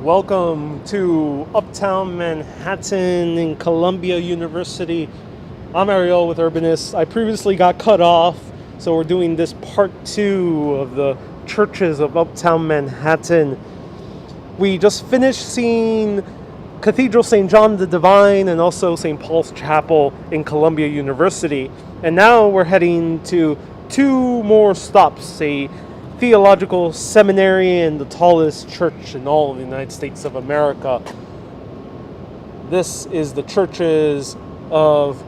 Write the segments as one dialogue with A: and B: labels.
A: Welcome to uptown Manhattan in Columbia University. I'm Ariel with Urbanist. I previously got cut off, so we're doing this part 2 of the churches of uptown Manhattan. We just finished seeing Cathedral St. John the Divine and also St. Paul's Chapel in Columbia University. And now we're heading to 2 more stops, a Theological Seminary and the tallest church in all of the United States of America. This is the churches of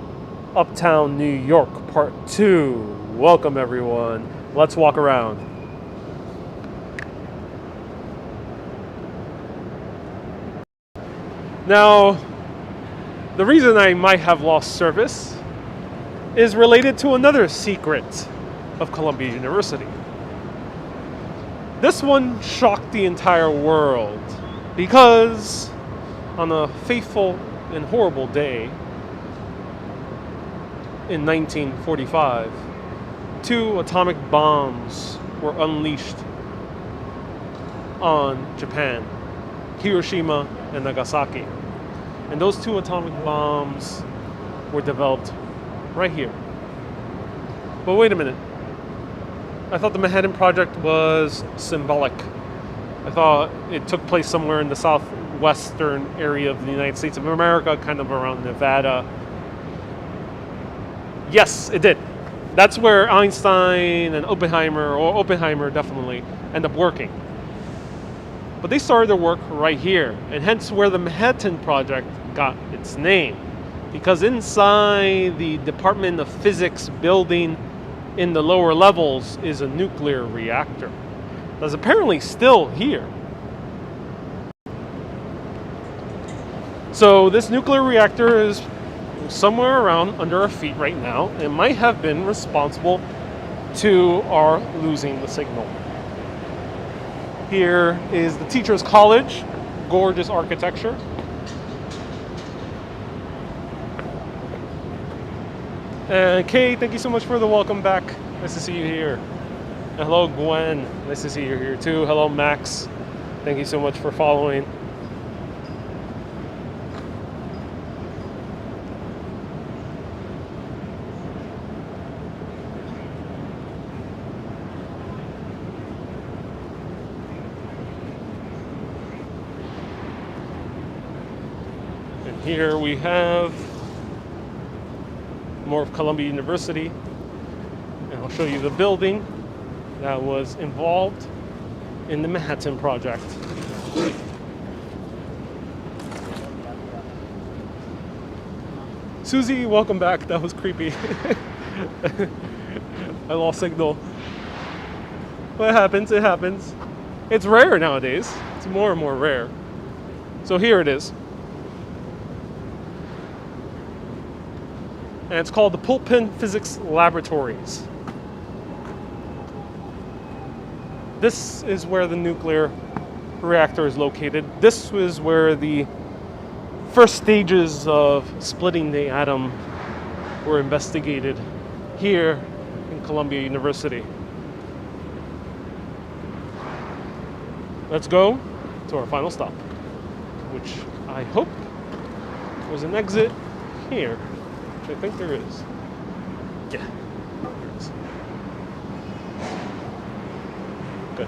A: uptown New York, part 2. Welcome everyone. Let's walk around. Now, the reason I might have lost service is related to another secret of Columbia University. This one shocked the entire world because on a fateful and horrible day in 1945, 2 atomic bombs were unleashed on Japan, Hiroshima and Nagasaki. And those 2 atomic bombs were developed right here. But wait a minute. I thought the Manhattan Project was symbolic. I thought it took place somewhere in the southwestern area of the United States of America, kind of around Nevada. Yes, it did. That's where Einstein and Oppenheimer definitely end up working. But they started their work right here, and hence where the Manhattan Project got its name. Because inside the Department of Physics building in the lower levels is a nuclear reactor that's apparently still here. So this nuclear reactor is somewhere around under our feet right now and might have been responsible to our losing the signal. Here is the Teachers College, gorgeous architecture. And Kay, thank you so much for the welcome back. Nice to see you here. And hello, Gwen. Nice to see you here too. Hello, Max. Thank you so much for following. And here we have more of Columbia University, and I'll show you the building that was involved in the Manhattan Project. Susie, welcome back. That was creepy. I lost signal. But it happens. It's rare nowadays. It's more and more rare. So here it is. And it's called the Pulpin Physics Laboratories. This is where the nuclear reactor is located. This was where the first stages of splitting the atom were investigated here in Columbia University. Let's go to our final stop, which I hope was an exit here. I think there is. Yeah, there is. Good.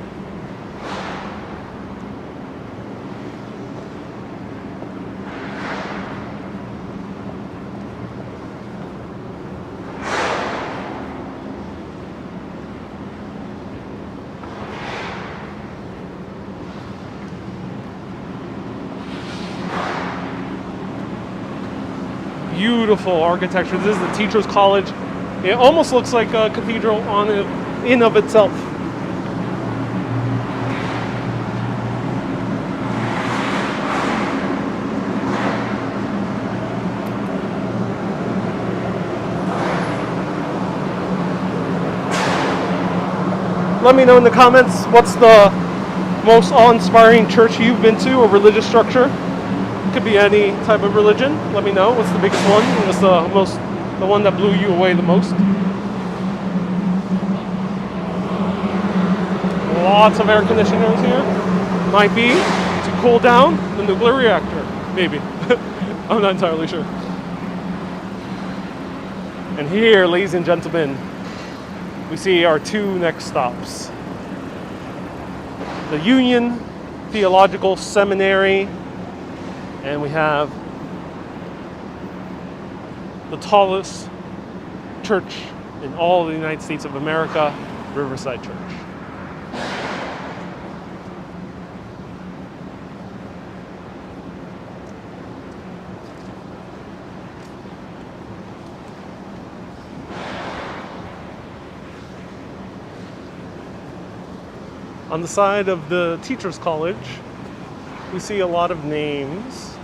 A: Beautiful architecture. This is the Teachers College. It almost looks like a cathedral in of itself. Let me know in the comments what's the most awe-inspiring church you've been to or religious structure. Could be any type of religion. Let me know. What's the biggest one? What's the one that blew you away the most? Lots of air conditioners here. Might be to cool down the nuclear reactor, maybe. I'm not entirely sure. And here, ladies and gentlemen, we see our two next stops. The Union Theological Seminary, and we have the tallest church in all of the United States of America, Riverside Church. On the side of the Teachers College, we see a lot of names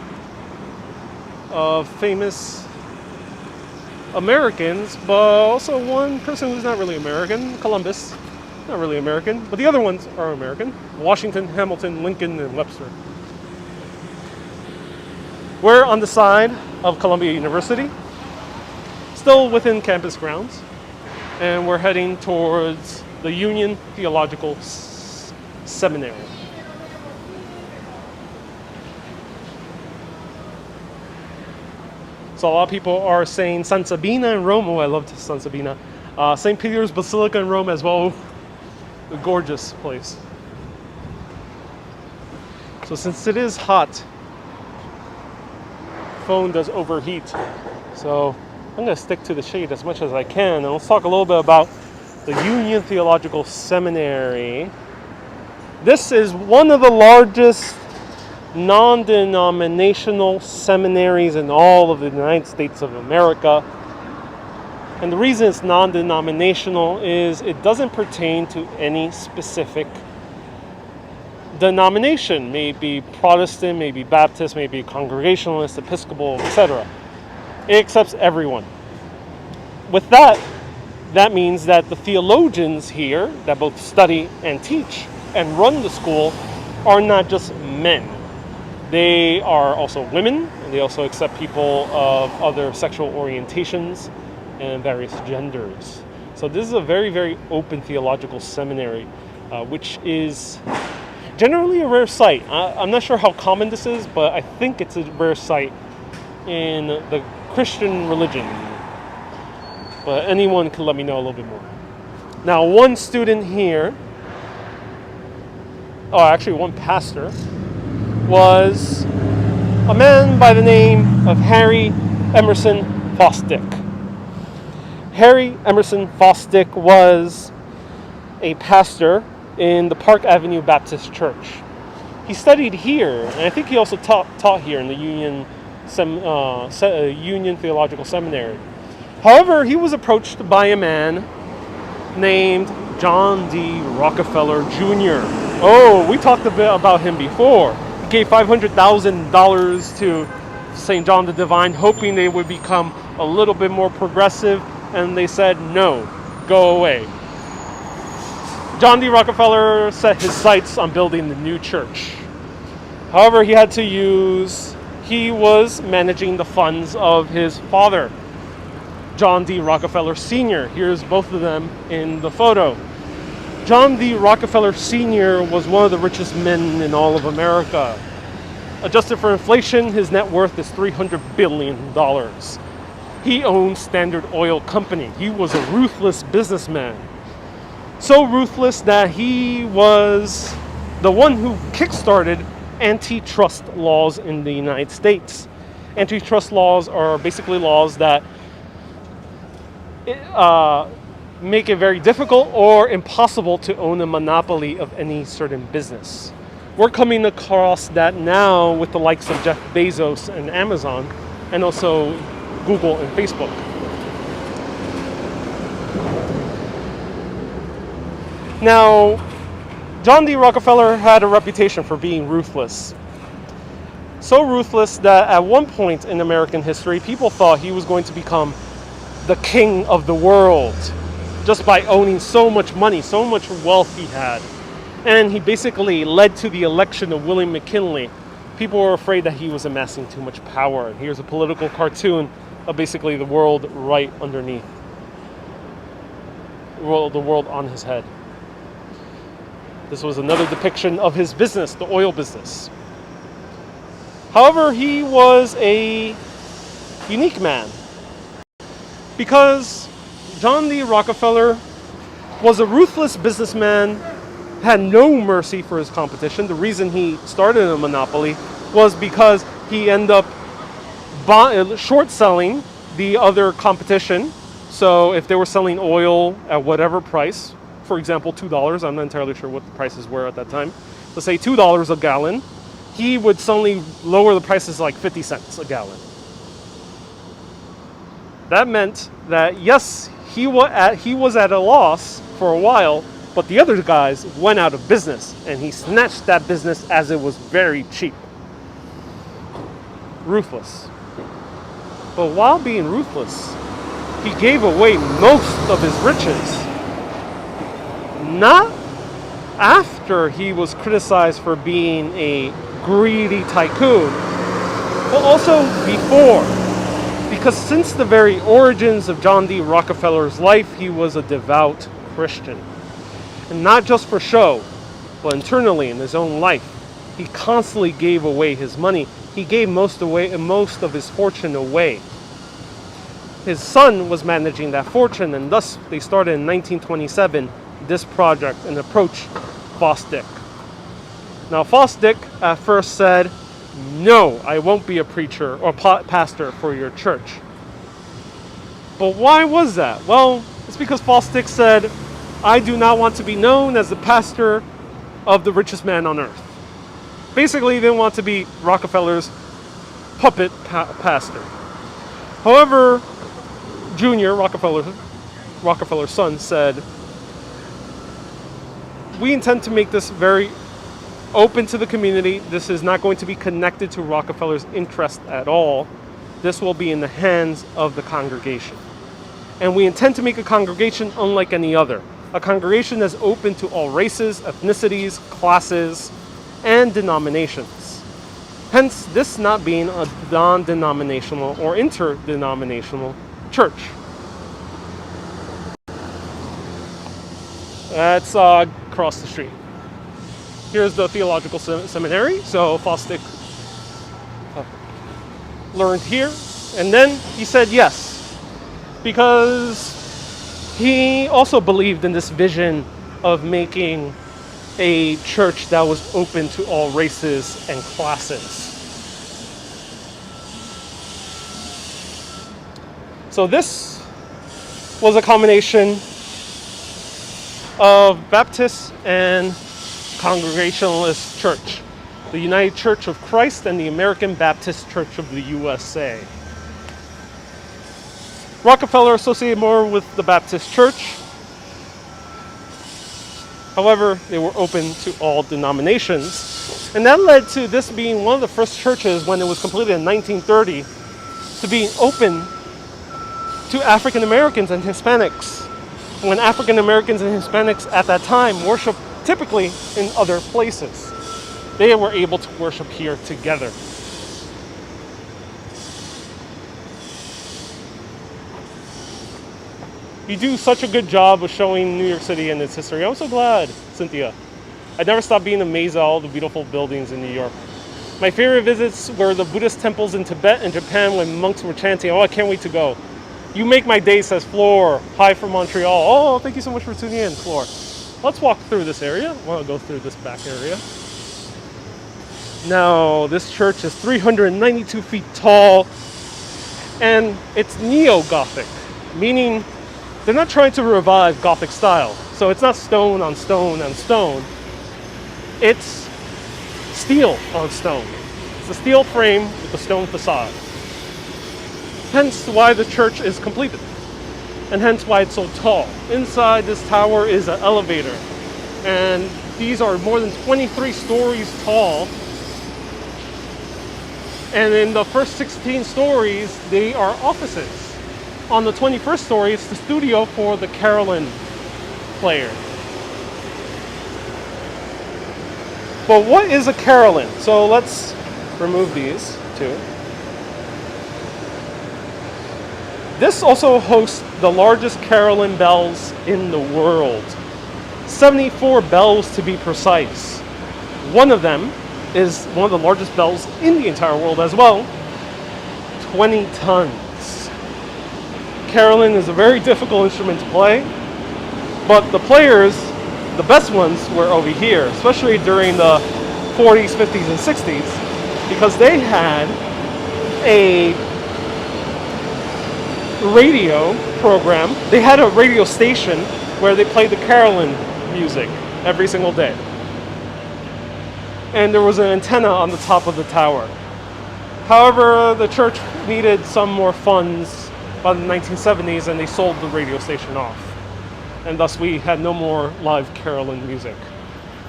A: of famous Americans, but also one person who's not really American, Columbus, not really American, but the other ones are American, Washington, Hamilton, Lincoln, and Webster. We're on the side of Columbia University, still within campus grounds, and we're heading towards the Union Theological Seminary. So a lot of people are saying San Sabina in Rome. Oh, I loved San Sabina. St. Peter's Basilica in Rome as well. A gorgeous place. So since it is hot, phone does overheat. So I'm going to stick to the shade as much as I can. And let's talk a little bit about the Union Theological Seminary. This is one of the largest non-denominational seminaries in all of the United States of America. And the reason it's non-denominational is it doesn't pertain to any specific denomination. Maybe Protestant, maybe Baptist, maybe Congregationalist, Episcopal, etc. It accepts everyone. With that, that means that the theologians here that both study and teach and run the school are not just men. They are also women, and they also accept people of other sexual orientations and various genders. So this is a very, very open theological seminary, which is generally a rare sight. I'm not sure how common this is, but I think it's a rare sight in the Christian religion. But anyone can let me know a little bit more. Now, one student here, one pastor, was a man by the name of Harry Emerson Fosdick. Harry Emerson Fosdick was a pastor in the Park Avenue Baptist Church. He studied here, and I think he also taught here in the Union Theological Seminary. However, he was approached by a man named John D. Rockefeller Jr. Oh, we talked a bit about him before. He gave $500,000 to St. John the Divine, hoping they would become a little bit more progressive, and they said, no, go away. John D. Rockefeller set his sights on building the new church. However, he was managing the funds of his father, John D. Rockefeller Sr. Here's both of them in the photo. John D. Rockefeller Sr. was one of the richest men in all of America. Adjusted for inflation, his net worth is $300 billion. He owned Standard Oil Company. He was a ruthless businessman. So ruthless that he was the one who kickstarted antitrust laws in the United States. Antitrust laws are basically laws that make it very difficult or impossible to own a monopoly of any certain business. We're coming across that now with the likes of Jeff Bezos and Amazon, and also Google and Facebook. Now, John D. Rockefeller had a reputation for being ruthless. So ruthless that at one point in American history, people thought he was going to become the king of the world, just by owning so much money, so much wealth he had. And he basically led to the election of William McKinley. People were afraid that he was amassing too much power. And here's a political cartoon of basically the world right underneath. The world on his head. This was another depiction of his business, the oil business. However, he was a unique man because John D. Rockefeller was a ruthless businessman, had no mercy for his competition. The reason he started a monopoly was because he ended up short selling the other competition. So if they were selling oil at whatever price, for example, $2, I'm not entirely sure what the prices were at that time, let's say $2 a gallon, he would suddenly lower the prices like 50 cents a gallon. That meant that, yes, he was at a loss for a while, but the other guys went out of business, and he snatched that business as it was very cheap. Ruthless. But while being ruthless, he gave away most of his riches. Not after he was criticized for being a greedy tycoon, but also before. Because since the very origins of John D. Rockefeller's life, he was a devout Christian. And not just for show, but internally in his own life, he constantly gave away his money. He gave most of his fortune away. His son was managing that fortune, and thus they started in 1927 this project and approached Fosdick. Now Fosdick at first said, "No, I won't be a preacher or pastor for your church." But why was that? Well, it's because Fosdick said, "I do not want to be known as the pastor of the richest man on earth." Basically, he didn't want to be Rockefeller's puppet pastor. However, Junior, Rockefeller's son, said, "We intend to make this very open to the community. This is not going to be connected to Rockefeller's interest at all. This will be in the hands of the congregation. And we intend to make a congregation unlike any other. A congregation that's open to all races, ethnicities, classes, and denominations. Hence, this not being a non-denominational or interdenominational church." That's across the street. Here's the Theological Seminary. So Fosdick learned here. And then he said yes, because he also believed in this vision of making a church that was open to all races and classes. So this was a combination of Baptist and Congregationalist Church, the United Church of Christ and the American Baptist Church of the USA. Rockefeller associated more with the Baptist Church. However, they were open to all denominations. And that led to this being one of the first churches, when it was completed in 1930, to being open to African Americans and Hispanics. When African Americans and Hispanics at that time worshiped typically in other places, they were able to worship here together. You do such a good job of showing New York City and its history. I'm so glad, Cynthia. I never stopped being amazed at all the beautiful buildings in New York. My favorite visits were the Buddhist temples in Tibet and Japan when monks were chanting, "Oh, I can't wait to go." You make my day, says Floor. Hi from Montreal. Oh, thank you so much for tuning in, Floor. Let's walk through this area. I want to go through this back area. Now, this church is 392 feet tall, and it's neo-Gothic, meaning they're not trying to revive Gothic style. So it's not stone on stone on stone. It's steel on stone. It's a steel frame with a stone facade. Hence why the church is completed, and hence why it's so tall. Inside this tower is an elevator, and these are more than 23 stories tall. And in the first 16 stories, they are offices. On the 21st story, it's the studio for the Carillon player. But what is a carillon? So let's remove these two. This also hosts the largest carillon bells in the world. 74 bells to be precise. One of them is one of the largest bells in the entire world as well. 20 tons. Carillon is a very difficult instrument to play, but the players, the best ones, were over here, especially during the 40s, 50s, and 60s, because they had a radio program. They had a radio station where they played the carillon music every single day. And there was an antenna on the top of the tower. However, the church needed some more funds by the 1970s, and they sold the radio station off. And thus we had no more live carillon music.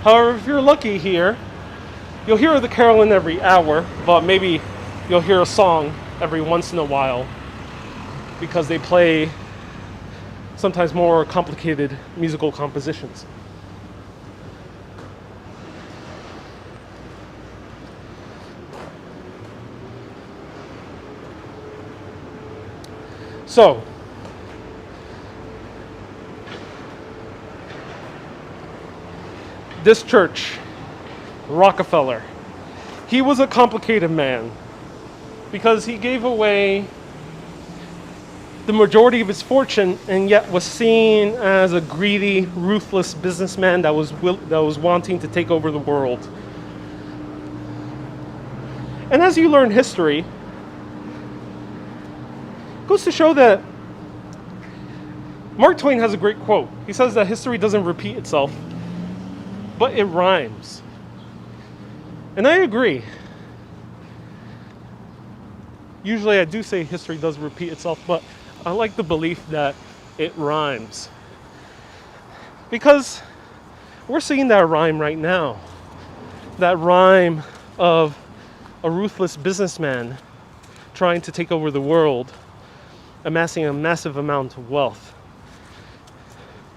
A: However, if you're lucky here, you'll hear the carillon every hour, but maybe you'll hear a song every once in a while, because they play sometimes more complicated musical compositions. So, this church, Rockefeller, he was a complicated man because he gave away the majority of his fortune and yet was seen as a greedy, ruthless businessman that was wanting to take over the world. And as you learn history, it goes to show that Mark Twain has a great quote. He says that history doesn't repeat itself, but it rhymes. And I agree. Usually I do say history does repeat itself, but I like the belief that it rhymes. Because we're seeing that rhyme right now. That rhyme of a ruthless businessman trying to take over the world, amassing a massive amount of wealth.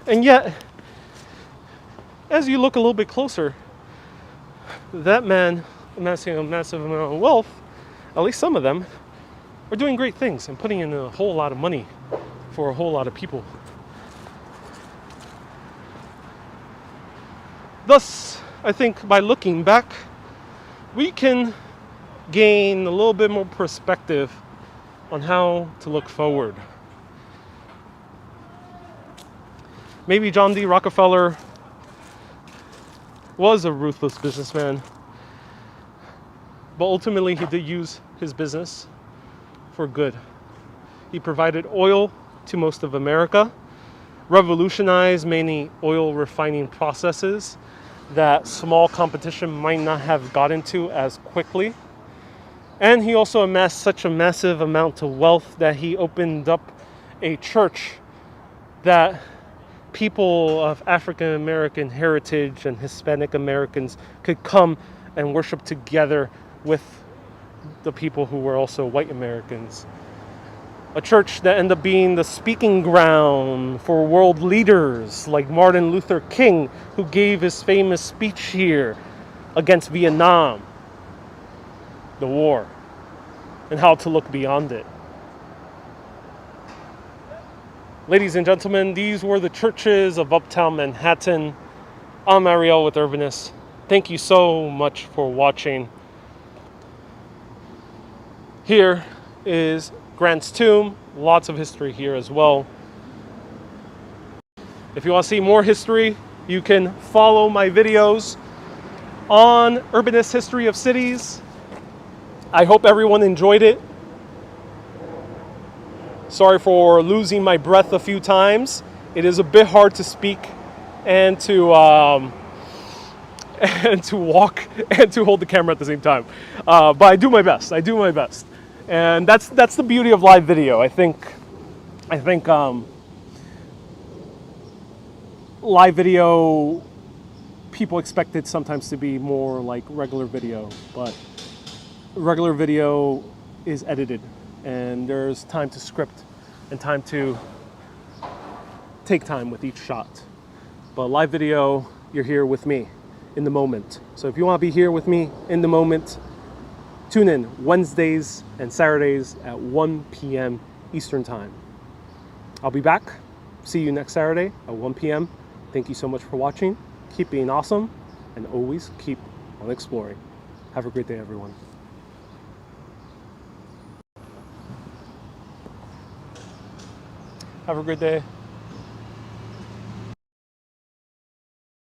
A: And yet, as you look a little bit closer, that man amassing a massive amount of wealth, at least some of them, are doing great things and putting in a whole lot of money for a whole lot of people. Thus, I think by looking back, we can gain a little bit more perspective on how to look forward. Maybe John D. Rockefeller was a ruthless businessman, but ultimately he did use his business for good. He provided oil to most of America, revolutionized many oil refining processes that small competition might not have gotten to as quickly. And he also amassed such a massive amount of wealth that he opened up a church that people of African American heritage and Hispanic Americans could come and worship together with the people who were also white Americans. A church that ended up being the speaking ground for world leaders like Martin Luther King, who gave his famous speech here against Vietnam, the war, and how to look beyond it. Ladies and gentlemen, these were the churches of uptown Manhattan. I'm Ariel with Urbanist. Thank you so much for watching. Here is Grant's tomb. Lots of history here as well. If you want to see more history, you can follow my videos on Urbanist History of Cities. I hope everyone enjoyed it. Sorry for losing my breath a few times. It is a bit hard to speak and to walk and to hold the camera at the same time. But I do my best. And that's the beauty of live video. I think live video, people expect it sometimes to be more like regular video, but regular video is edited, and there's time to script and time to take time with each shot. But live video, you're here with me in the moment. So if you want to be here with me in the moment, tune in Wednesdays and Saturdays at 1 p.m. Eastern Time. I'll be back. See you next Saturday at 1 p.m. Thank you so much for watching. Keep being awesome, and always keep on exploring. Have a great day, everyone. Have a great day.